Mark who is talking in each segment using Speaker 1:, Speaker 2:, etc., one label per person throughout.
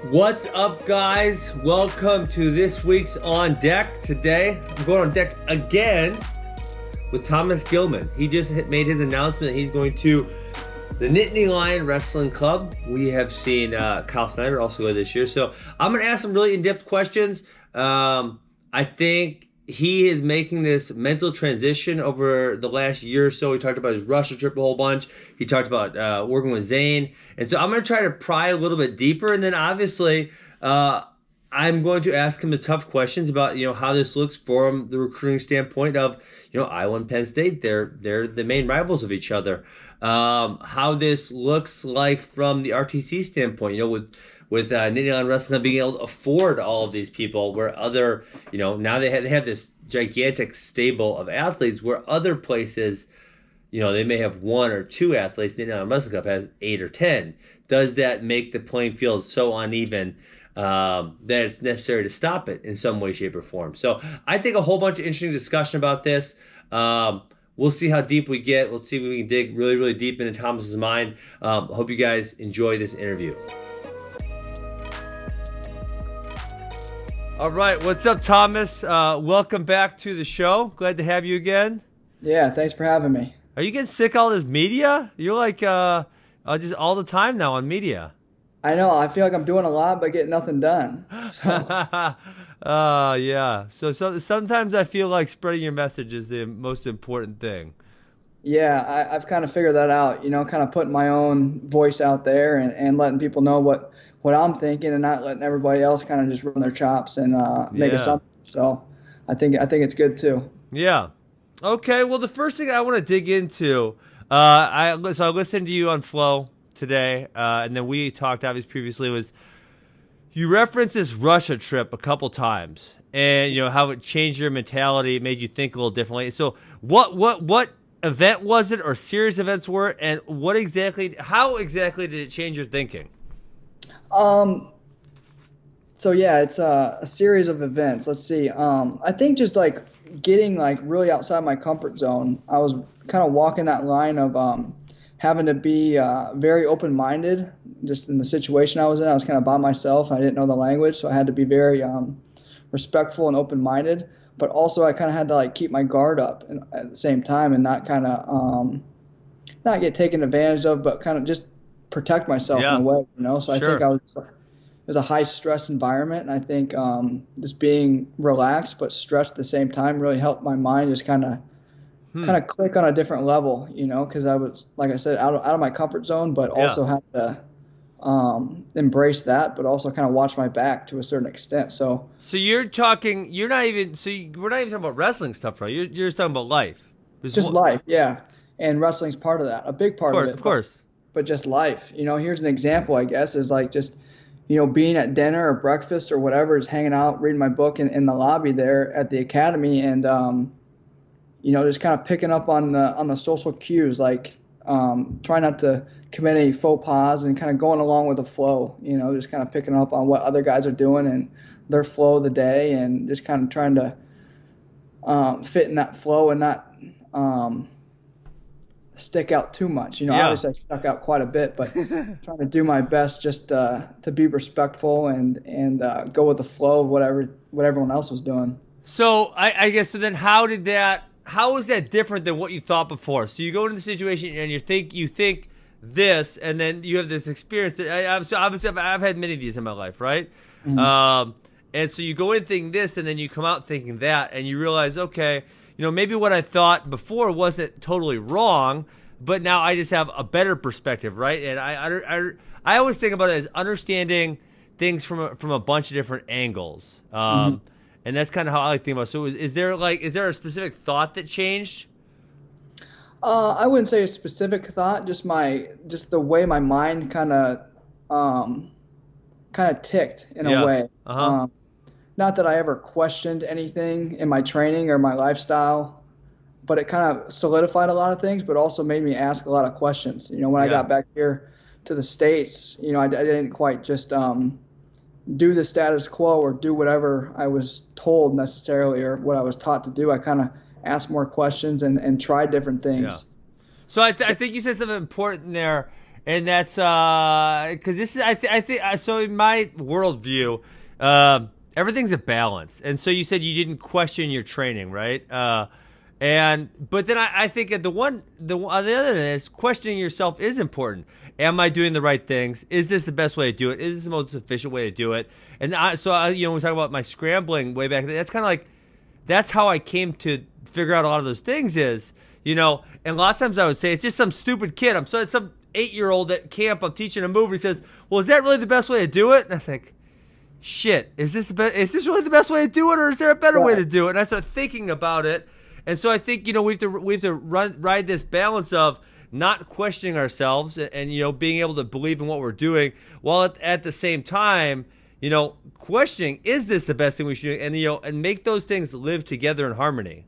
Speaker 1: What's up, guys? Welcome to this week's On Deck. Today, I'm going on deck again with Thomas Gilman. He just made his announcement that he's going to the Nittany Lion Wrestling Club. We have seen Kyle Snyder also go this year. So I'm going to ask some really in-depth questions. I think he is making this mental transition over the last year or so. He talked about his Russia trip a whole bunch. He talked about working with Zane. And so I'm going to try to pry a little bit deeper. And then obviously, I'm going to ask him the tough questions about, how this looks from the recruiting standpoint of, Iowa and Penn State. They're the main rivals of each other. How this looks like from the RTC standpoint, with Nittany Lion Wrestling Club being able to afford all of these people, where other, now they have this gigantic stable of athletes, where other places, they may have one or two athletes. Nittany Lion Wrestling Club has 8 or 10. Does that make the playing field so uneven that it's necessary to stop it in some way, shape, or form? So I think a whole bunch of interesting discussion about this. We'll see how deep we get. We'll see if we can dig really, really deep into Thomas's mind. Hope you guys enjoy this interview. All right, what's up, Thomas? Welcome back to the show. Glad to have you again.
Speaker 2: Yeah, thanks for having me.
Speaker 1: Are you getting sick of all this media? You're like just all the time now on media.
Speaker 2: I know. I feel like I'm doing a lot, but getting nothing done. So.
Speaker 1: Yeah. So sometimes I feel like spreading your message is the most important thing.
Speaker 2: Yeah, I've kind of figured that out, kind of putting my own voice out there and letting people know what I'm thinking and not letting everybody else kind of just run their chops and make assumptions. So I think it's good too.
Speaker 1: Yeah. Okay. Well, the first thing I want to dig into, I listened to you on Flow today, and then we talked obviously previously, was you referenced this Russia trip a couple times, and how it changed your mentality, it made you think a little differently. So what event was it, or series of events were it, and how exactly did it change your thinking?
Speaker 2: So yeah, it's a series of events. Let's see. I think just like getting like really outside my comfort zone. I was kind of walking that line of having to be very open-minded. Just in the situation I was in, I was kind of by myself. I didn't know the language, so I had to be very respectful and open-minded. But also, I kind of had to like keep my guard up at the same time and not kind of not get taken advantage of, but kind of just protect myself in a way, So I think it was a high stress environment, and I think just being relaxed but stressed at the same time really helped my mind just kind of click on a different level, because I was, like I said, out of my comfort zone, but also had to embrace that, but also kind of watch my back to a certain extent. So we're not even talking about wrestling stuff, right? You're just talking about life. Life, yeah. And wrestling's part of that, a big part of it.
Speaker 1: Of course.
Speaker 2: But just life, here's an example, I guess, is like just, being at dinner or breakfast or whatever, is hanging out, reading my book in the lobby there at the academy, and, just kind of picking up on the social cues, like trying not to commit any faux pas and kind of going along with the flow, just kind of picking up on what other guys are doing and their flow of the day, and just kind of trying to fit in that flow and not stick out too much. Obviously I stuck out quite a bit, but trying to do my best just to be respectful and go with the flow of what everyone else was doing.
Speaker 1: So I guess, so then how is that different than what you thought before? So you go into the situation and you think this, and then you have this experience that obviously I've had many of these in my life, right? Mm-hmm. And so you go in thinking this, and then you come out thinking that, and you realize, okay, maybe what I thought before wasn't totally wrong, but now I just have a better perspective, right? And I always think about it as understanding things from a bunch of different angles, and that's kind of how I like to think about it. So is there a specific thought that changed?
Speaker 2: I wouldn't say a specific thought, just the way my mind kind of ticked in a way. Not that I ever questioned anything in my training or my lifestyle, but it kind of solidified a lot of things, but also made me ask a lot of questions. When I got back here to the States, I didn't quite just do the status quo or do whatever I was told necessarily or what I was taught to do. I kind of asked more questions and tried different things.
Speaker 1: Yeah. So I think you said something important there, And that's because this is I think so in my worldview, everything's a balance. And so you said you didn't question your training, right? But then I think that on the other end is questioning yourself is important. Am I doing the right things? Is this the best way to do it? Is this the most efficient way to do it? And when we talk about my scrambling way back, that's kind of like that's how I came to figure out a lot of those things. Is and a lot of times I would say it's just some stupid kid. It's some 8-year-old at camp. I'm teaching a move. He says, "Well, is that really the best way to do it?" And I think, "Shit, is this really the best way to do it, or is there a better way to do it?" And I start thinking about it. And so I think we have to ride this balance of not questioning ourselves and being able to believe in what we're doing, while at the same time questioning, is this the best thing we should do, and make those things live together in harmony.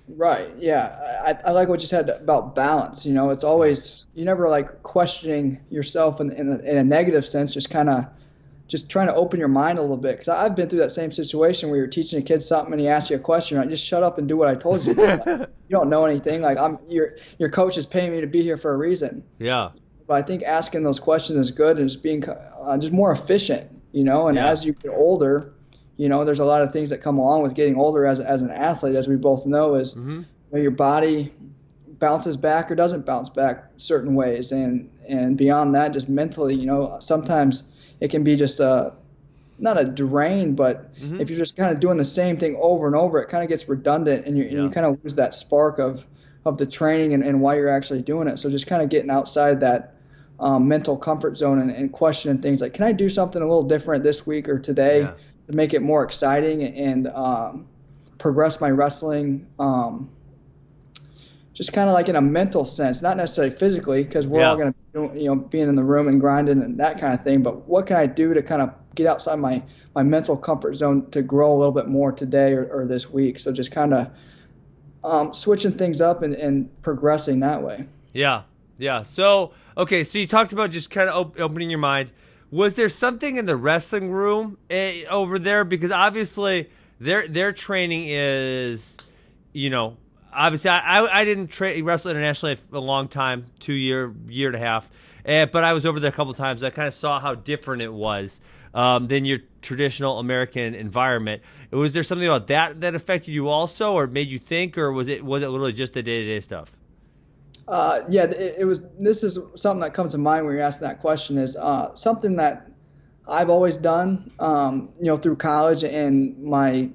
Speaker 2: Right. Yeah. I like what you said about balance. It's always, you never like questioning yourself in a negative sense, just trying to open your mind a little bit. Because I've been through that same situation where you're teaching a kid something and he asks you a question, right? Just shut up and do what I told you. Like, you don't know anything. Like your coach is paying me to be here for a reason.
Speaker 1: Yeah.
Speaker 2: But I think asking those questions is good, and just being just more efficient, And as you get older, there's a lot of things that come along with getting older as an athlete, as we both know, is your body bounces back or doesn't bounce back certain ways, and beyond that, just mentally, sometimes it can be just not a drain, but if you're just kind of doing the same thing over and over, it kind of gets redundant, and you kind of lose that spark of the training and why you're actually doing it. So just kind of getting outside that mental comfort zone and questioning things like, can I do something a little different this week or today to make it more exciting and progress my wrestling, just kind of like in a mental sense, not necessarily physically, because we're all going to be being in the room and grinding and that kind of thing, but what can I do to kind of get outside my mental comfort zone to grow a little bit more today or this week? So just kind of switching things up and progressing that way.
Speaker 1: Yeah. So you talked about just kind of opening your mind. Was there something in the wrestling room over there? Because obviously their training is, obviously I didn't wrestle internationally for a long time, year and a half, but I was over there a couple times. I kind of saw how different it was than your traditional American environment. Was there something about that affected you also, or made you think, or was it literally just the day-to-day stuff?
Speaker 2: It was. This is something that comes to mind when you're asking that question. Is something that I've always done, through college and my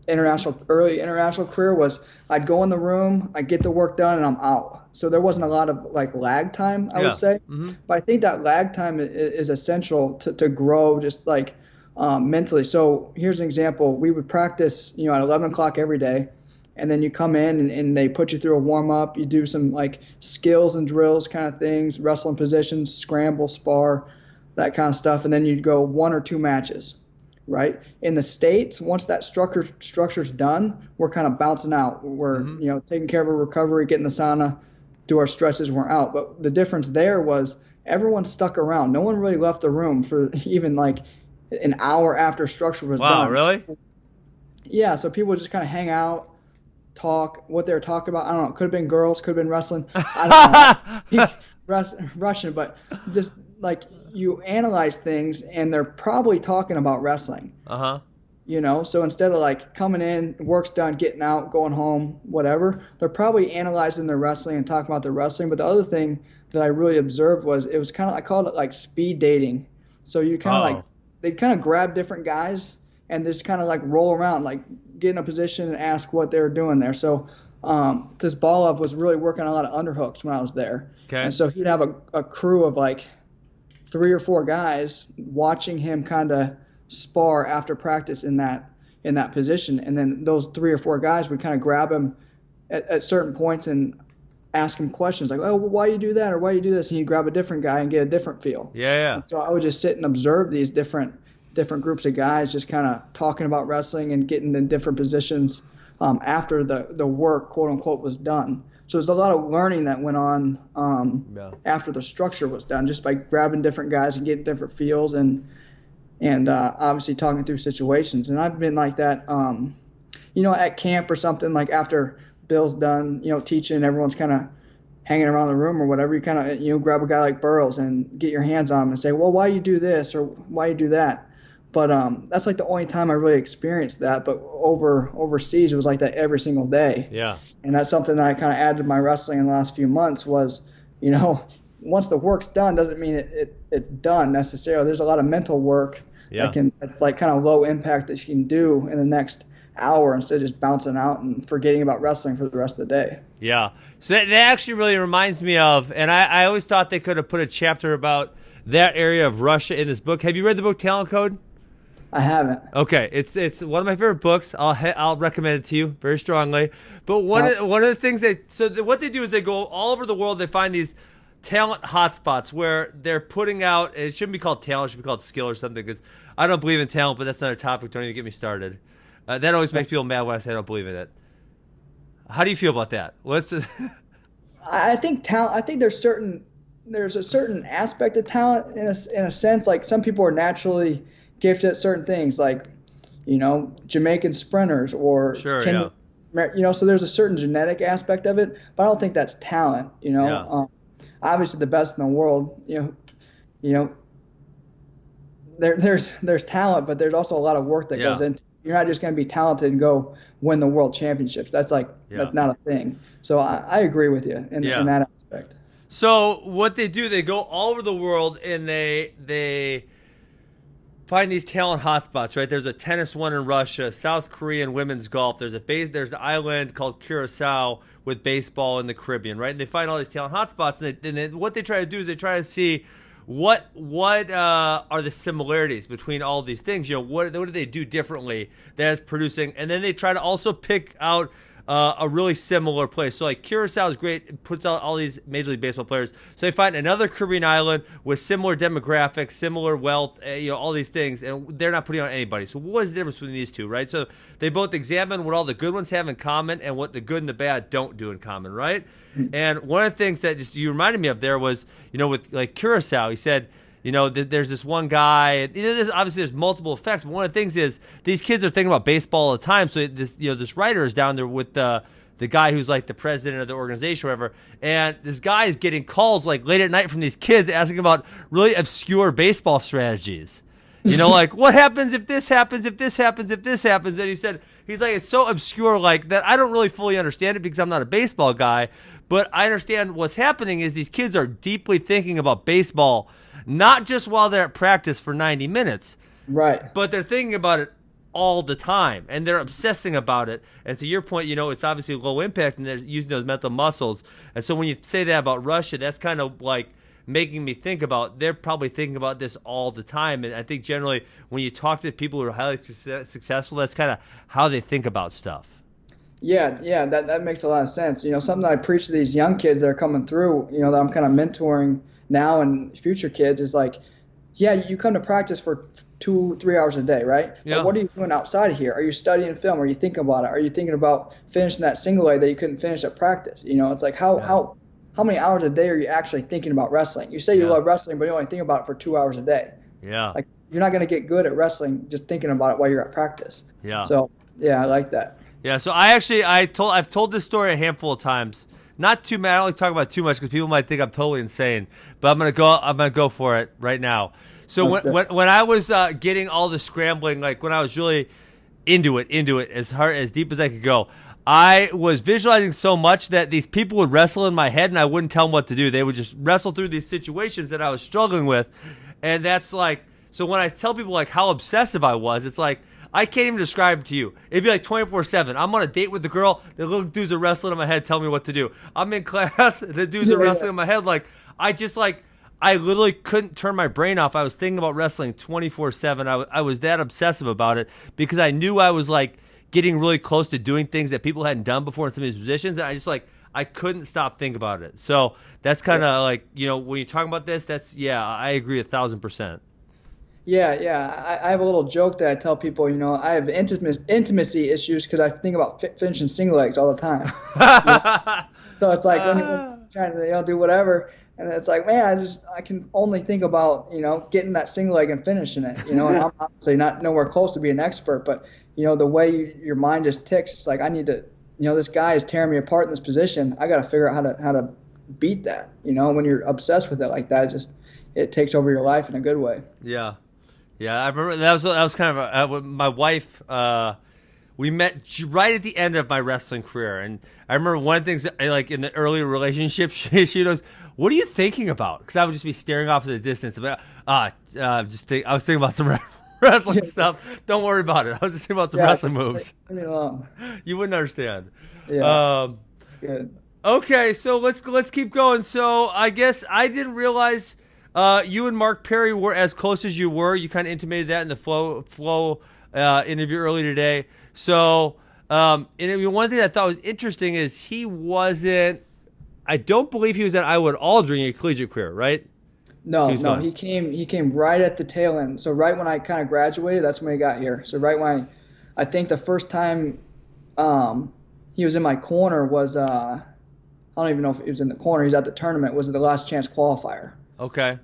Speaker 2: early international career, was I'd go in the room, I'd get the work done, and I'm out. So there wasn't a lot of like lag time, I would say. But I think that lag time is essential to grow, just like mentally. So here's an example: we would practice, at 11 o'clock every day. And then you come in and they put you through a warm-up. You do some like skills and drills kind of things, wrestling positions, scramble, spar, that kind of stuff. And then you'd go 1 or 2 matches, right? In the States, once that structure's done, we're kind of bouncing out. We're taking care of our recovery, getting the sauna, do our stretches, we're out. But the difference there was everyone stuck around. No one really left the room for even like an hour after structure was done.
Speaker 1: Wow, really?
Speaker 2: Yeah, so people would just kind of hang out, talk, what they were talking about. I don't know. Could have been girls, could have been wrestling. I don't know. Russian, but just like you analyze things and they're probably talking about wrestling. So instead of like coming in, work's done, getting out, going home, whatever, they're probably analyzing their wrestling and talking about their wrestling. But the other thing that I really observed was it was kind of, I called it like speed dating. So you kind of like, they'd kind of grab different guys and just kind of like roll around, like get in a position and ask what they were doing there. So Tisbalov was really working on a lot of underhooks when I was there.
Speaker 1: Okay.
Speaker 2: And so he'd have a crew of like 3 or 4 guys watching him kind of spar after practice in that position. And then those 3 or 4 guys would kind of grab him at certain points and ask him questions like, oh, well, why you do that or why you do this? And you grab a different guy and get a different feel.
Speaker 1: Yeah.
Speaker 2: And so I would just sit and observe these different groups of guys just kind of talking about wrestling and getting in different positions after the work, quote unquote, was done. So there's a lot of learning that went on after the structure was done, just by grabbing different guys and getting different feels and obviously talking through situations. And I've been like that, at camp or something, like after Bill's done, teaching, everyone's kind of hanging around the room or whatever, you kind of grab a guy like Burroughs and get your hands on him and say, well, why you do this or why you do that. But that's like the only time I really experienced that. But overseas, it was like that every single day.
Speaker 1: Yeah.
Speaker 2: And that's something that I kind of added to my wrestling in the last few months was, once the work's done, doesn't mean it's done necessarily. There's a lot of mental work that's like kind of low impact that you can do in the next hour instead of just bouncing out and forgetting about wrestling for the rest of the day.
Speaker 1: Yeah. So that actually really reminds me of, and I always thought they could have put a chapter about that area of Russia in this book. Have you read the book Talent Code?
Speaker 2: I haven't.
Speaker 1: Okay, it's one of my favorite books. I'll recommend it to you very strongly. But one of the things what they do is they go all over the world. They find these talent hotspots where they're putting out. It shouldn't be called talent; it should be called skill or something. Because I don't believe in talent, but that's another topic. Don't even get me started. That always makes people mad when I say I don't believe in it. How do you feel about that?
Speaker 2: I think talent. I think there's a certain aspect of talent in a sense. Like some people are naturally gifted at certain things, like Jamaican sprinters or
Speaker 1: sure,
Speaker 2: so there's a certain genetic aspect of it, but I don't think that's talent. Obviously the best in the world. There's talent, but there's also a lot of work that goes into. You're not just going to be talented and go win the world championships. That's that's not a thing. So I agree with you in that aspect.
Speaker 1: So what they do, they go all over the world and they find these talent hotspots, right? There's a tennis one in Russia, South Korean women's golf. There's an island called Curacao with baseball in the Caribbean, right? And they find all these talent hotspots, and then what they try to do is they try to see what are the similarities between all these things. What do they do differently that is producing? And then they try to also pick out a really similar place. So like Curacao is great. It puts out all these Major League Baseball players. So they find another Caribbean island with similar demographics, similar wealth, all these things, and they're not putting on anybody. So what is the difference between these two, right? So they both examine what all the good ones have in common and what the good and the bad don't do in common, right? And one of the things that just you reminded me of there was, with like Curacao, he said, there's this one guy. Obviously, there's multiple effects. But one of the things is these kids are thinking about baseball all the time. So this writer is down there with the guy who's like the president of the organization or whatever. And this guy is getting calls like late at night from these kids asking about really obscure baseball strategies. Like what happens if this happens, if this happens, if this happens. And he's like, it's so obscure like that. I don't really fully understand it because I'm not a baseball guy. But I understand what's happening is these kids are deeply thinking about baseball, not just while they're at practice for 90 minutes,
Speaker 2: right?
Speaker 1: But they're thinking about it all the time, and they're obsessing about it. And to your point, it's obviously low impact, and they're using those mental muscles. And so when you say that about Russia, that's kind of like making me think about they're probably thinking about this all the time. And I think generally when you talk to people who are highly successful, that's kind of how they think about stuff.
Speaker 2: Yeah, that makes a lot of sense. Something that I preach to these young kids that are coming through, that I'm kind of mentoring now and future kids is like, you come to practice for 2-3 hours a day, right?
Speaker 1: Yeah.
Speaker 2: But what are you doing outside of here? Are you studying film? Are you thinking about it? Are you thinking about finishing that single leg that you couldn't finish at practice? It's like how many hours a day are you actually thinking about wrestling? You say you love wrestling, but you only think about it for 2 hours a day.
Speaker 1: Yeah.
Speaker 2: Like you're not going to get good at wrestling just thinking about it while you're at practice.
Speaker 1: Yeah.
Speaker 2: So I like that.
Speaker 1: Yeah. So I've told this story a handful of times. Not too many. I don't like to talk about it too much because people might think I'm totally insane. But I'm gonna go for it right now. So when I was getting all the scrambling, like when I was really into it as deep as I could go, I was visualizing so much that these people would wrestle in my head and I wouldn't tell them what to do. They would just wrestle through these situations that I was struggling with, and that's like. So when I tell people like how obsessive I was, it's like. I can't even describe it to you. It'd be like 24/7. I'm on a date with the girl. The little dudes are wrestling in my head, telling me what to do. I'm in class. The dudes are wrestling in my head. Like I literally couldn't turn my brain off. I was thinking about wrestling 24/7. I was that obsessive about it because I knew I was like getting really close to doing things that people hadn't done before in some of these positions. And I just I couldn't stop thinking about it. So that's kind of like, when you're talking about this, I agree 1,000%.
Speaker 2: Yeah. I have a little joke that I tell people, I have intimacy issues because I think about finishing single legs all the time. So it's like when you're trying to do whatever, and it's like, man, I can only think about, getting that single leg and finishing it, and I'm obviously not nowhere close to being an expert, but, the way your mind just ticks, it's like I need to, this guy is tearing me apart in this position. I got to figure out how to beat that. When you're obsessed with it like that, it takes over your life in a good way.
Speaker 1: Yeah. Yeah, I remember that was kind of my wife. We met right at the end of my wrestling career, and I remember one of the things that, like in the earlier relationship, she goes, "What are you thinking about?" Because I would just be staring off in the distance. But I was thinking about some wrestling stuff. Don't worry about it. I was just thinking about some wrestling moves.
Speaker 2: Leave me alone.
Speaker 1: You wouldn't understand.
Speaker 2: Yeah, that's good.
Speaker 1: Okay, so let's keep going. So I guess I didn't realize you and Mark Perry were as close as you were. You kind of intimated that in the flow interview earlier today. So and one thing I thought was interesting is he wasn't. I don't believe he was at Iowa at all during your collegiate career, right?
Speaker 2: No, he came right at the tail end. So right when I kind of graduated, that's when he got here. So right when I think the first time he was in my corner was I don't even know if he was in the corner. He was at the tournament. Was the last chance qualifier.
Speaker 1: Okay.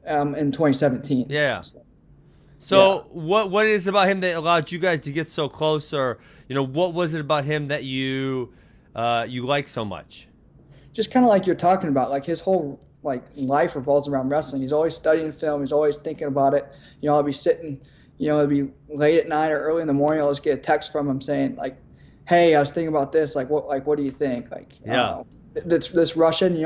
Speaker 2: In 2017.
Speaker 1: Yeah. So what is it about him that allowed you guys to get so close, or what was it about him that you like so much?
Speaker 2: Just kind of like you're talking about, like his whole life revolves around wrestling. He's always studying film. He's always thinking about it. I'll be sitting, it'll be late at night or early in the morning. I'll just get a text from him saying like, "Hey, I was thinking about this. What do you think? This Russian,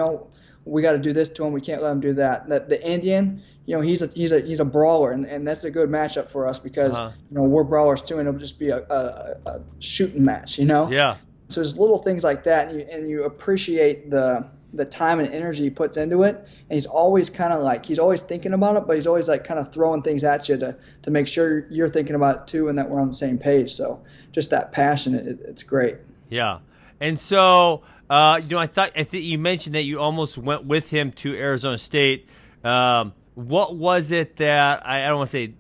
Speaker 2: we got to do this to him. We can't let him do that. The Indian, he's a brawler, and that's a good matchup for us because we're brawlers too, and it'll just be a shooting match,
Speaker 1: Yeah.
Speaker 2: So there's little things like that, and you appreciate the time and energy he puts into it, and he's always kind of he's always thinking about it, but he's always kind of throwing things at you to make sure you're thinking about it too, and that we're on the same page. So just that passion, it's great.
Speaker 1: Yeah, and so. I think you mentioned that you almost went with him to Arizona State. What was it that I don't want to say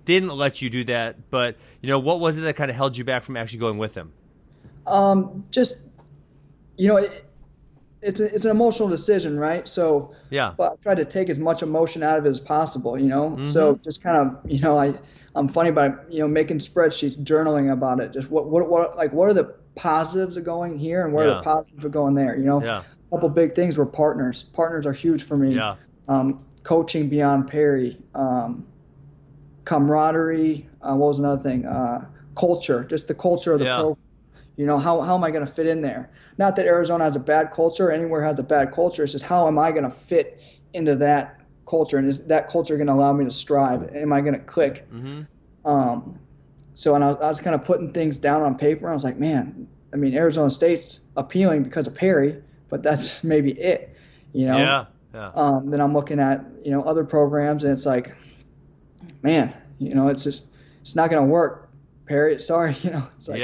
Speaker 1: didn't let you do that, but what was it that kind of held you back from actually going with him?
Speaker 2: It's an emotional decision, right? So
Speaker 1: yeah,
Speaker 2: but I tried to take as much emotion out of it as possible,
Speaker 1: Mm-hmm.
Speaker 2: So just kind of, I'm funny by making spreadsheets, journaling about it. Just what are the positives of going here and what are the positives of going there? A couple big things were partners. Partners are huge for me.
Speaker 1: Yeah.
Speaker 2: Coaching beyond Perry, camaraderie. What was another thing? Culture, just the culture of the program. How am I going to fit in there? Not that Arizona has a bad culture, anywhere has a bad culture. It's just how am I going to fit into that culture, and is that culture going to allow me to strive? Am I going to click?
Speaker 1: Mm-hmm.
Speaker 2: So I was kind of putting things down on paper. I was like, man, Arizona State's appealing because of Perry, but that's maybe it,
Speaker 1: Yeah.
Speaker 2: Then I'm looking at, other programs, and it's like, man, it's not going to work, Perry. Sorry, it's like,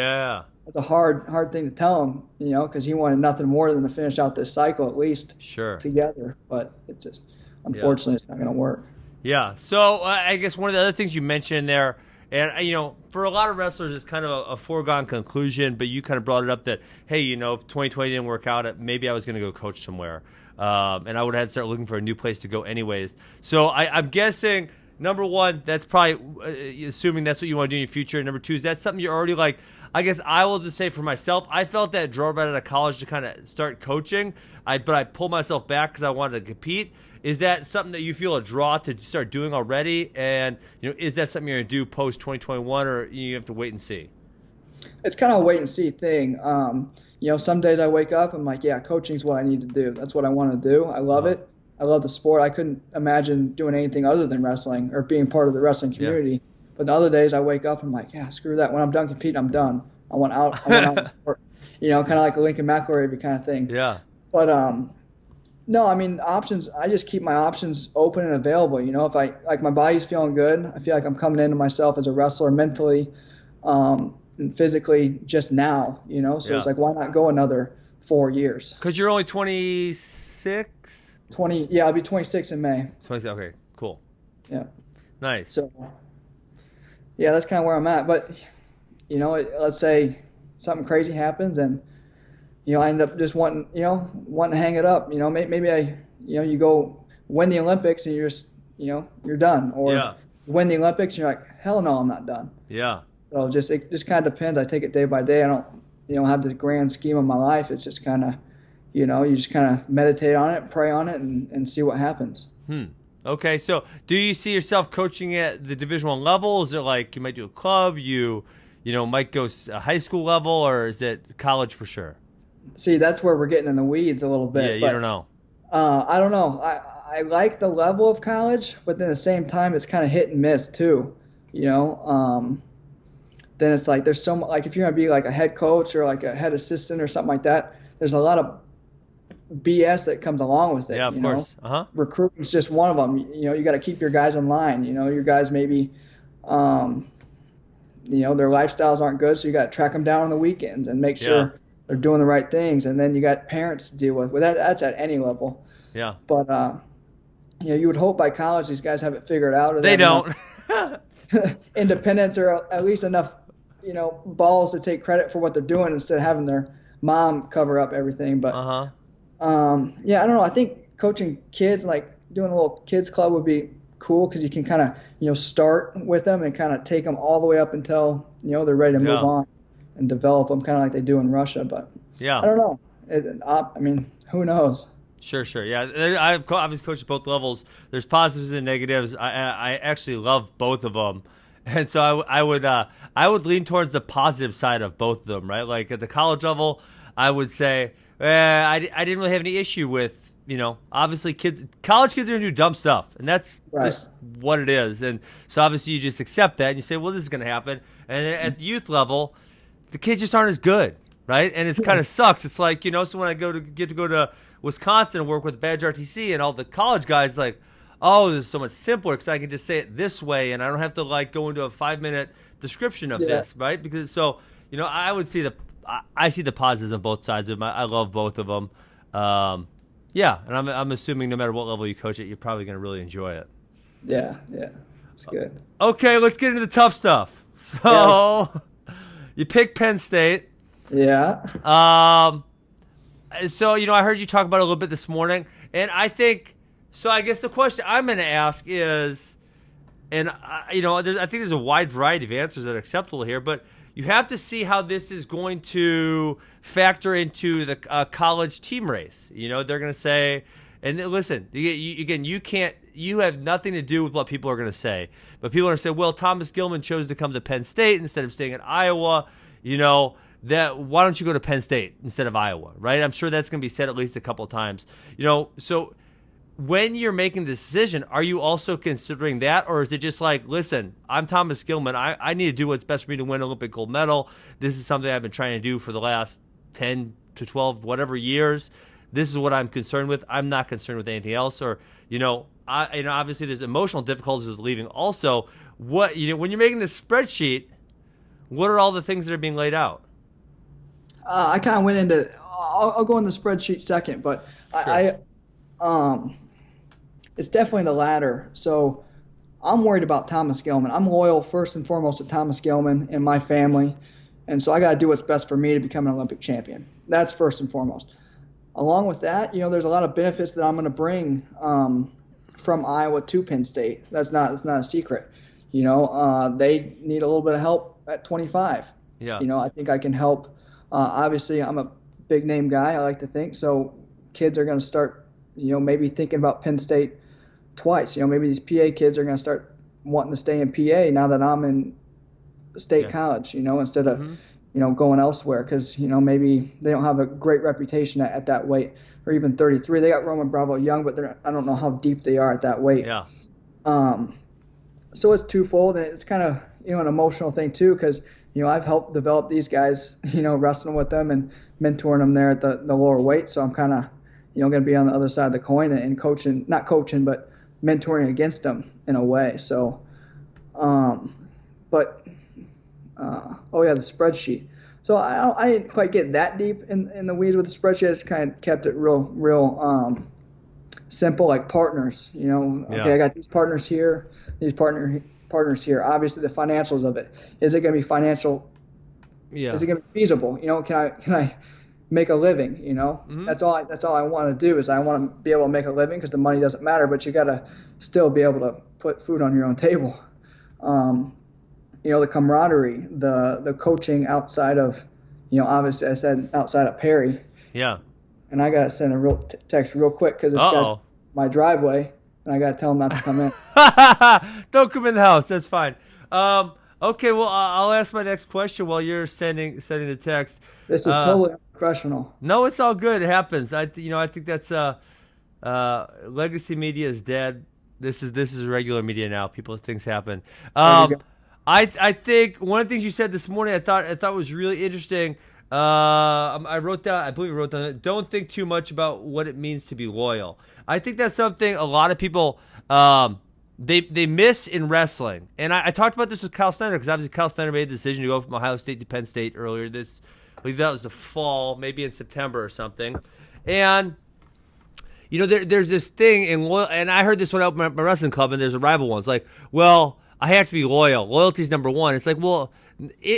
Speaker 2: it's a hard thing to tell him, because he wanted nothing more than to finish out this cycle at least together. But it's just, unfortunately, it's not going to work.
Speaker 1: Yeah. So I guess one of the other things you mentioned there, and, for a lot of wrestlers, it's kind of a foregone conclusion, but you kind of brought it up that, hey, if 2020 didn't work out, maybe I was going to go coach somewhere. And I would have had to start looking for a new place to go anyways. So I'm guessing, number one, that's probably assuming that's what you want to do in your future. Number two, is that something you're already like, I guess I will just say for myself, I felt that draw right out of college to kind of start coaching, but I pulled myself back because I wanted to compete. Is that something that you feel a draw to start doing already? And, is that something you're going to do post-2021, or you have to wait and see?
Speaker 2: It's kind of a wait and see thing. Some days I wake up, I'm like, yeah, coaching's what I need to do. That's what I want to do. I love it. I love the sport. I couldn't imagine doing anything other than wrestling or being part of the wrestling community. Yeah. But the other days I wake up, I'm like, yeah, screw that. When I'm done competing, I'm done. I want out of the sport. Kind of like a Lincoln McElravy kind of thing.
Speaker 1: Yeah.
Speaker 2: But no, options. I just keep my options open and available. If I my body's feeling good, I feel like I'm coming into myself as a wrestler mentally, and physically just now. So it's like, why not go another 4 years?
Speaker 1: Because you're only 26.
Speaker 2: 20. Yeah, I'll be 26 in May.
Speaker 1: 26. Okay, cool.
Speaker 2: Yeah.
Speaker 1: Nice.
Speaker 2: So, yeah, that's kind of where I'm at. But let's say something crazy happens and. I end up just wanting to hang it up. Maybe you go win the Olympics and you're just, you're done. Or win the Olympics and you're like, hell no, I'm not done.
Speaker 1: Yeah.
Speaker 2: So it just kind of depends. I take it day by day. I don't, have this grand scheme of my life. It's just kind of, You just kind of meditate on it, pray on it, and see what happens.
Speaker 1: Okay, so do you see yourself coaching at the Division I level? Is it like you might do a club, you might go high school level, or is it college for sure?
Speaker 2: See, that's where we're getting in the weeds a little bit.
Speaker 1: Yeah, you don't know.
Speaker 2: I don't know. I like the level of college, but then at the same time, it's kind of hit and miss too. Then it's like there's so much, like if you're gonna be like a head coach or like a head assistant or something like that, there's a lot of BS that comes along with it.
Speaker 1: Yeah, of course.
Speaker 2: Recruiting's just one of them. You got to keep your guys in line. Your guys maybe, their lifestyles aren't good, so you got to track them down on the weekends and make sure they're doing the right things. And then you got parents to deal with. Well, that's at any level.
Speaker 1: Yeah.
Speaker 2: But you would hope by college these guys have it figured out. Or
Speaker 1: they don't.
Speaker 2: Independence or at least enough, balls to take credit for what they're doing instead of having their mom cover up everything. But I don't know. I think coaching kids, like doing a little kids club, would be cool because you can kind of start with them and kind of take them all the way up until they're ready to move on and develop them, kind of like they do in Russia. But I don't know. Who knows?
Speaker 1: Sure. Yeah, I've obviously coached at both levels. There's positives and negatives. I actually love both of them, and so I would lean towards the positive side of both of them. Right, like at the college level, I would say I didn't really have any issue with obviously college kids are gonna do dumb stuff, and that's just what it is. And so obviously you just accept that and you say, well, this is gonna happen. And at the youth level, the kids just aren't as good, right? And it kind of sucks. It's like so when I get to go to Wisconsin and work with Badge RTC and all the college guys, like, oh, this is so much simpler because I can just say it this way and I don't have to like go into a 5-minute description of this, right? Because I would see I see the positives on both sides of them. I love both of them. And I'm assuming no matter what level you coach it, you're probably going to really enjoy it.
Speaker 2: Yeah, it's good.
Speaker 1: Okay, let's get into the tough stuff. So you pick Penn State.
Speaker 2: Yeah.
Speaker 1: So, I heard you talk about it a little bit this morning, and I think, so I guess the question I'm going to ask is, and, I think there's a wide variety of answers that are acceptable here, but you have to see how this is going to factor into the college team race. They're going to say, and listen, you have nothing to do with what people are going to say, but people are going to say, well, Thomas Gilman chose to come to Penn State instead of staying at Iowa, that why don't you go to Penn State instead of Iowa, right? I'm sure that's going to be said at least a couple of times. So when you're making the decision, are you also considering that, or is it just like, listen, I'm Thomas Gilman. I need to do what's best for me to win an Olympic gold medal. This is something I've been trying to do for the last 10 to 12, whatever years. This is what I'm concerned with. I'm not concerned with anything else. Or, obviously there's emotional difficulties with leaving. Also, when you're making this spreadsheet, what are all the things that are being laid out?
Speaker 2: I kind of went into. I'll go in the spreadsheet second, but sure. It's definitely the latter. So I'm worried about Thomas Gilman. I'm loyal first and foremost to Thomas Gilman and my family, and so I got to do what's best for me to become an Olympic champion. That's first and foremost. Along with that, there's a lot of benefits that I'm going to bring from Iowa to Penn State. It's not a secret. They need a little bit of help at 25.
Speaker 1: Yeah.
Speaker 2: I think I can help. Obviously, I'm a big name guy, I like to think. So kids are going to start, maybe thinking about Penn State twice. Maybe these PA kids are going to start wanting to stay in PA now that I'm in state college, instead of, going elsewhere because, maybe they don't have a great reputation at that weight or even 33. They got Roman Bravo young, but I don't know how deep they are at that weight.
Speaker 1: Yeah.
Speaker 2: So it's twofold, and it's kind of, an emotional thing too because, I've helped develop these guys, wrestling with them and mentoring them there at the lower weight. So I'm kind of, going to be on the other side of the coin and coaching, not coaching, but mentoring against them in a way. So, the spreadsheet. So I didn't quite get that deep in the weeds with the spreadsheet. I just kind of kept it real simple, like partners. Okay, I got these partners here, these partners here. Obviously, the financials of it. Is it going to be financial? Yeah. Is it going to be feasible? Can I make a living? Mm-hmm. That's all I want to do is I want to be able to make a living because the money doesn't matter, but you got to still be able to put food on your own table. The camaraderie, the coaching outside of, obviously I said outside of Perry.
Speaker 1: Yeah.
Speaker 2: and I gotta send a real text real quick because this guy's my driveway, and I gotta tell him not to come in.
Speaker 1: Don't come in the house. That's fine. Okay, well, I'll ask my next question while you're sending the text.
Speaker 2: This is totally unprofessional.
Speaker 1: No, it's all good. It happens. I think that's legacy media is dead. This is regular media now. Things happen. I think one of the things you said this morning I thought was really interesting. I believe I wrote down, don't think too much about what it means to be loyal. I think that's something a lot of people they miss in wrestling. And I talked about this with Kyle Snyder, because obviously Kyle Snyder made the decision to go from Ohio State to Penn State earlier this, I believe that was the fall, maybe in September or something. And there's this thing in loyal, and I heard this one out at my wrestling club, and there's a rival one. It's like, well, I have to be loyal. Loyalty's number one. It's like, well,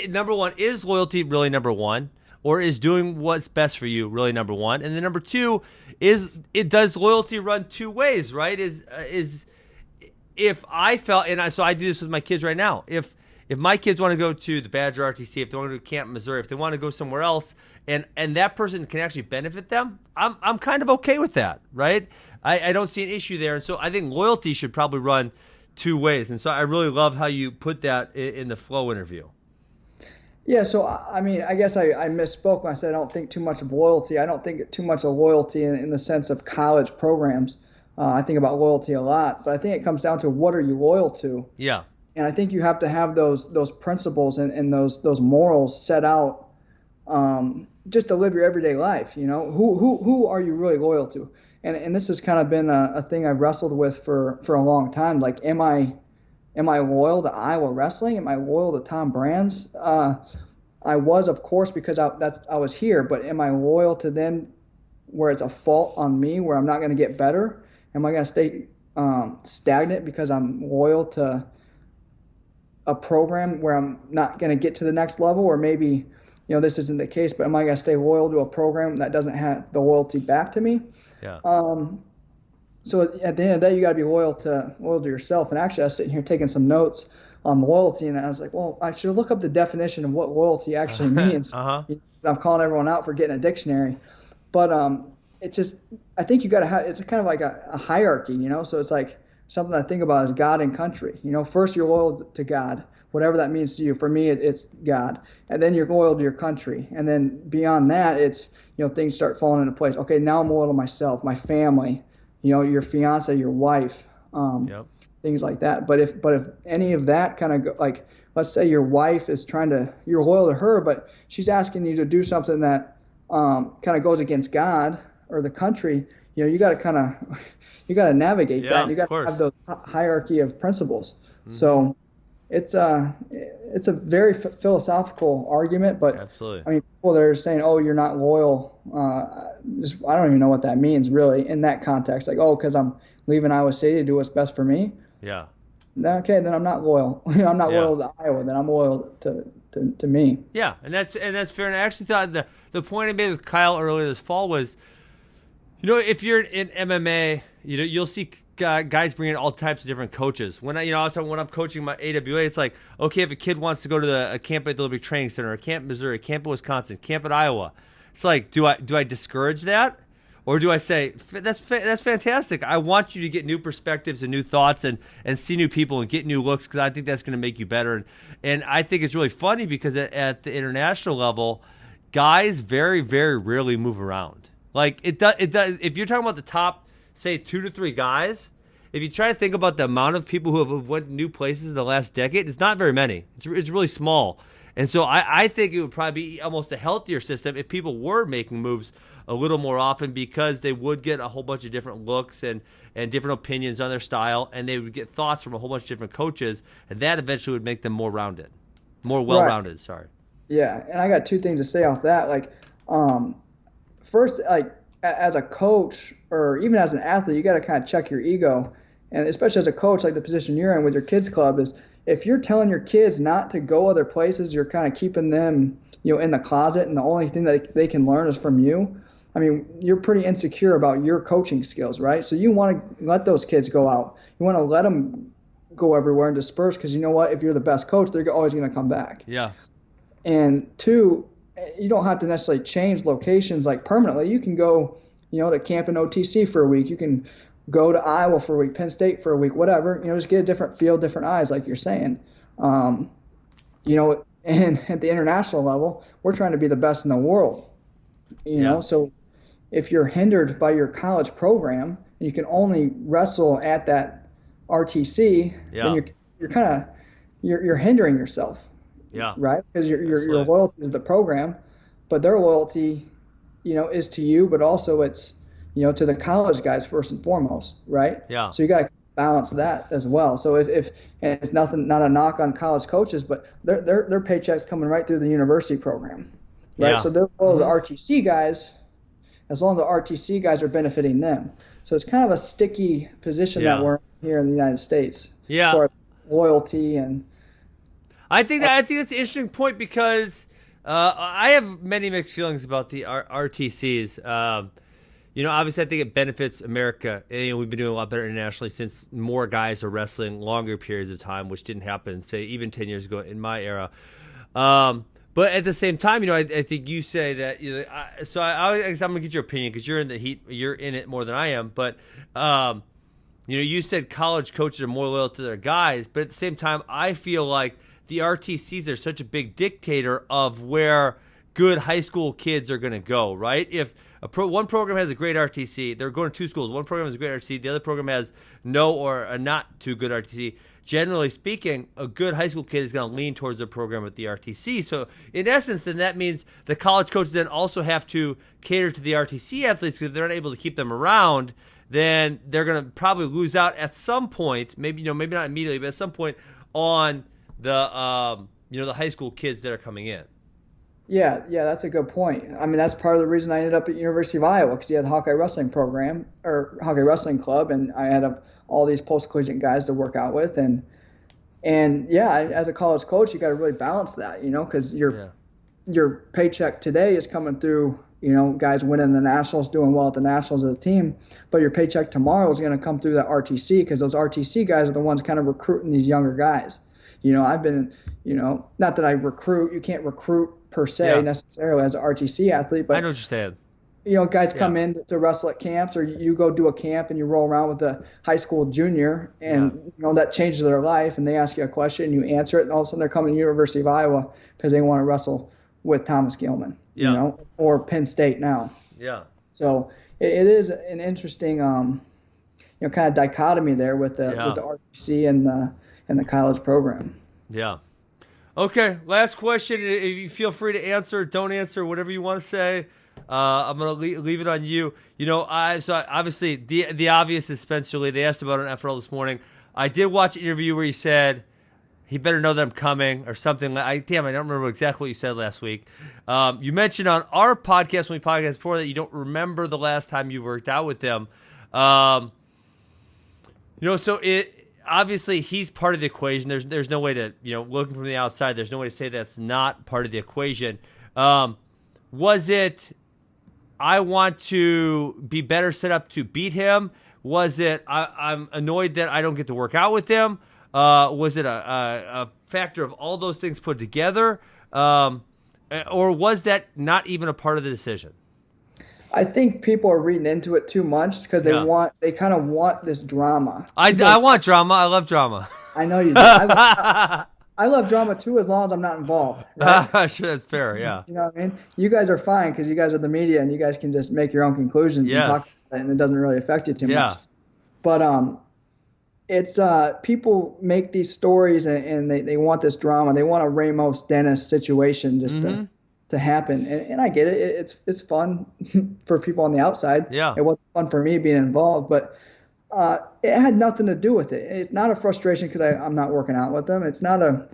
Speaker 1: number one, is loyalty really number one? Or is doing what's best for you really number one? And then number two does loyalty run two ways, right? Is if I felt, so I do this with my kids right now. If my kids want to go to the Badger RTC, if they want to go to Camp Missouri, if they want to go somewhere else, and that person can actually benefit them, I'm kind of okay with that, right? I don't see an issue there. And so I think loyalty should probably run two ways. And so I really love how you put that in the Flow interview.
Speaker 2: Yeah, so I mean, I guess I misspoke when I said I don't think too much of loyalty. I don't think too much of loyalty in the sense of college programs. I think about loyalty a lot, but I think it comes down to what are you loyal to?
Speaker 1: Yeah.
Speaker 2: And I think you have to have those principles and those morals set out just to live your everyday life. Who are you really loyal to? And this has kind of been a thing I've wrestled with for a long time. Like, am I loyal to Iowa wrestling? Am I loyal to Tom Brands? I was, of course, because I was here. But am I loyal to them where it's a fault on me, where I'm not going to get better? Am I going to stay stagnant because I'm loyal to a program where I'm not going to get to the next level? Or maybe, this isn't the case, but am I going to stay loyal to a program that doesn't have the loyalty back to me?
Speaker 1: Yeah.
Speaker 2: So at the end of the day, you got to be loyal to yourself. And actually, I was sitting here taking some notes on loyalty, and I was like, well, I should look up the definition of what loyalty actually means. I'm calling everyone out for getting a dictionary, but it's just, I think you got to have, it's kind of like a hierarchy, So it's like something I think about is God and country. First you're loyal to God, whatever that means to you. For me, it's God, and then you're loyal to your country, and then beyond that, it's things start falling into place. Okay, now I'm loyal to myself, my family. Your fiance, your wife, things like that. But if any of that kind of like, let's say your wife is you're loyal to her, but she's asking you to do something that kind of goes against God or the country, you got to navigate that. You got to have those hierarchy of principles. Mm-hmm. So it's a very philosophical argument, but
Speaker 1: absolutely.
Speaker 2: I mean, people that are saying, "Oh, you're not loyal," I don't even know what that means really in that context. Like, oh, because I'm leaving Iowa City to do what's best for me.
Speaker 1: Yeah.
Speaker 2: Okay, then I'm not loyal. I'm not loyal to Iowa. Then I'm loyal to me.
Speaker 1: Yeah, and that's fair. And I actually thought the point I made with Kyle earlier this fall was, if you're in MMA, you'll see guys bring in all types of different coaches. When when I'm coaching my AWA, it's like, okay, if a kid wants to go to a camp at the Olympic Training Center, a camp in Missouri, a camp in Wisconsin, camp at Iowa, it's like, do I discourage that, or do I say that's fantastic? I want you to get new perspectives and new thoughts and see new people and get new looks, because I think that's going to make you better. And I think it's really funny because at the international level, guys very, very rarely move around. Like it does. If you're talking about the top, say 2 to 3 guys, if you try to think about the amount of people who have went new places in the last decade, it's not very many. It's really small. And so I think it would probably be almost a healthier system if people were making moves a little more often, because they would get a whole bunch of different looks and different opinions on their style, and they would get thoughts from a whole bunch of different coaches, and that eventually would make them more well-rounded.
Speaker 2: Right.
Speaker 1: Sorry.
Speaker 2: Yeah, and I got 2 things to say off that. Like, first, like, as a coach or even as an athlete, you got to kind of check your ego. And especially as a coach, like the position you're in with your kids club, is if you're telling your kids not to go other places, you're kind of keeping them, in the closet, and the only thing that they can learn is from you. I mean, you're pretty insecure about your coaching skills, right? So you want to let those kids go out. You want to let them go everywhere and disperse, because you know what? If you're the best coach, they're always going to come back.
Speaker 1: Yeah.
Speaker 2: And 2, you don't have to necessarily change locations like permanently. You can go, to camp in OTC for a week. You can go to Iowa for a week, Penn State for a week, whatever. Just get a different feel, different eyes, like you're saying. And at the international level, we're trying to be the best in the world. So if you're hindered by your college program and you can only wrestle at that RTC, then you're kind of you're hindering yourself.
Speaker 1: Yeah.
Speaker 2: Right? Because your loyalty to the program, but their loyalty, is to you, but also it's, to the college guys first and foremost, right?
Speaker 1: Yeah.
Speaker 2: So you got to balance that as well. So if and it's not a knock on college coaches, but their paychecks coming right through the university program, right?
Speaker 1: Yeah.
Speaker 2: So they're the RTC guys, as long as the RTC guys are benefiting them. So it's kind of a sticky position that we're in here in the United States.
Speaker 1: Yeah.
Speaker 2: As far as loyalty and.
Speaker 1: I think that's an interesting point because I have many mixed feelings about the RTCs. Obviously I think it benefits America. And, we've been doing a lot better internationally since more guys are wrestling longer periods of time, which didn't happen, say, even 10 years ago in my era. But at the same time, I think you say that. I guess I'm gonna get your opinion because you're in the heat. You're in it more than I am. But you said college coaches are more loyal to their guys, but at the same time, I feel like the RTCs are such a big dictator of where good high school kids are going to go, right? If one program has a great RTC, they're going to two schools. One program has a great RTC, the other program has no or a not too good RTC. Generally speaking, a good high school kid is going to lean towards their program at the RTC. So in essence, then that means the college coaches then also have to cater to the RTC athletes because if they're not able to keep them around, then they're going to probably lose out at some point, maybe not immediately, but at some point on the the high school kids that are coming in.
Speaker 2: Yeah, that's a good point. I mean, that's part of the reason I ended up at University of Iowa because you had the Hawkeye Wrestling program or Hawkeye Wrestling Club, and I had all these post-collegiate guys to work out with, and as a college coach, you got to really balance that, because your paycheck today is coming through, guys winning the nationals, doing well at the nationals as a team, but your paycheck tomorrow is going to come through that RTC because those RTC guys are the ones kind of recruiting these younger guys. I've been, not that I recruit. You can't recruit per se necessarily as an RTC athlete, but
Speaker 1: I know what you're saying.
Speaker 2: Guys come in to wrestle at camps, or you go do a camp and you roll around with a high school junior, and that changes their life, and they ask you a question and you answer it, and all of a sudden they're coming to University of Iowa because they want to wrestle with Thomas Gilman, or Penn State now. Yeah. So it is an interesting, kind of dichotomy there with the RTC and the college program.
Speaker 1: Yeah. Okay, last question. If you feel free to answer, don't answer, whatever you want to say. I'm going to leave it on you. Obviously the obvious is Spencer Lee. They asked about it on FRL this morning. I did watch an interview where he said he better know that I'm coming or something. I don't remember exactly what you said last week. You mentioned on our podcast, when we podcast before, that you don't remember the last time you worked out with them. So obviously he's part of the equation. There's no way to, looking from the outside, there's no way to say that's not part of the equation. Was it, I want to be better set up to beat him? Was it, I'm annoyed that I don't get to work out with him? Was it a factor of all those things put together? Or was that not even a part of the decision?
Speaker 2: I think people are reading into it too much because they kind of want this drama.
Speaker 1: I want drama. I love drama.
Speaker 2: I know you do. I love drama too, as long as I'm not involved. Right?
Speaker 1: Sure, that's fair. Yeah.
Speaker 2: You know what I mean? You guys are fine because you guys are the media and you guys can just make your own conclusions and talk about it, and it doesn't really affect you too much. But it's people make these stories and they want this drama. They want a Ramos Dennis situation just to happen, and I get it. It's fun for people on the outside. Yeah, it wasn't fun for me being involved, but it had nothing to do with it. It's not a frustration because I'm not working out with them. It's not a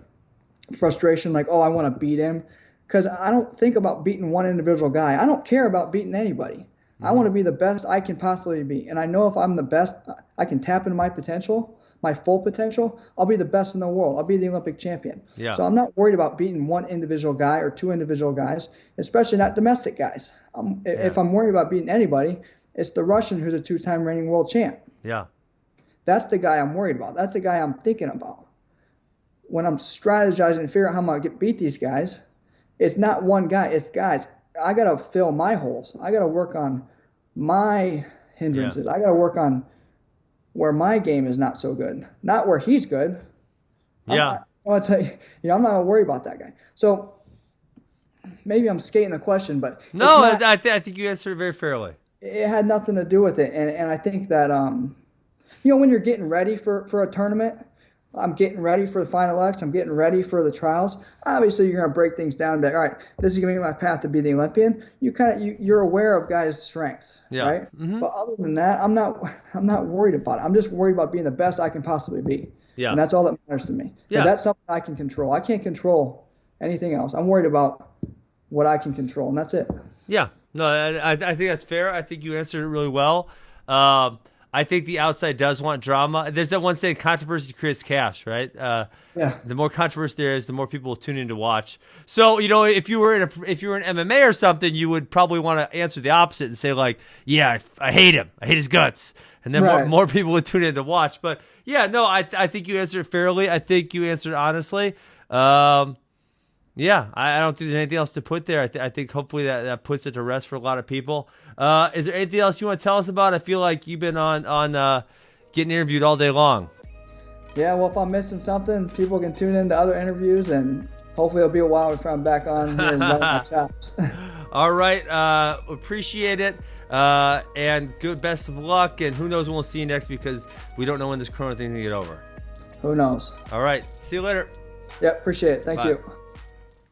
Speaker 2: frustration like, oh, I want to beat him, because I don't think about beating one individual guy. I don't care about beating anybody. I want to be the best I can possibly be, and I know if I'm the best, I can tap into my potential. My full potential, I'll be the best in the world. I'll be the Olympic champion. Yeah. So I'm not worried about beating one individual guy or two individual guys, especially not domestic guys. If I'm worried about beating anybody, it's the Russian who's a two-time reigning world champ. Yeah. That's the guy I'm worried about. That's the guy I'm thinking about. When I'm strategizing and figuring out how I'm going to beat these guys, it's not one guy. It's guys. I gotta fill my holes. I gotta work on my hindrances. I gotta work on where my game is not so good, not where he's good.
Speaker 1: Yeah.
Speaker 2: I'm gonna tell you, I'm not gonna worry about that guy. So maybe I'm skating the question, but
Speaker 1: No, I think you answered it very fairly.
Speaker 2: it had nothing to do with it. And I think that when you're getting ready for a tournament, I'm getting ready for the Final X, I'm getting ready for the trials. Obviously, you're gonna break things down and be like, all right, this is gonna be my path to be the Olympian. You're aware of guys' strengths, right?
Speaker 1: Mm-hmm.
Speaker 2: But other than that, I'm not worried about it. I'm just worried about being the best I can possibly be.
Speaker 1: Yeah.
Speaker 2: And that's all that matters to me.
Speaker 1: Yeah.
Speaker 2: And that's something I can control. I can't control anything else. I'm worried about what I can control, and that's it.
Speaker 1: Yeah. No, I think that's fair. I think you answered it really well. I think the outside does want drama. There's that one saying, controversy creates cash, right?
Speaker 2: Yeah.
Speaker 1: The more controversy there is, the more people will tune in to watch. So, if you were in MMA or something, you would probably want to answer the opposite and say like, yeah, I hate him. I hate his guts. And then
Speaker 2: Right.
Speaker 1: more people would tune in to watch. But yeah, no, I think you answered it fairly. I think you answered honestly. Yeah, I don't think there's anything else to put there. I think hopefully that puts it to rest for a lot of people. Is there anything else you want to tell us about? I feel like you've been on getting interviewed all day long.
Speaker 2: Yeah, well, if I'm missing something, people can tune into other interviews, and hopefully it'll be a while before I'm back on here and running my chops.
Speaker 1: All right, appreciate it, and good best of luck, and who knows when we'll see you next, because we don't know when this corona thing's going to get over.
Speaker 2: Who knows?
Speaker 1: All right, see you later.
Speaker 2: Yeah, appreciate it. Thank
Speaker 1: Bye.
Speaker 2: you.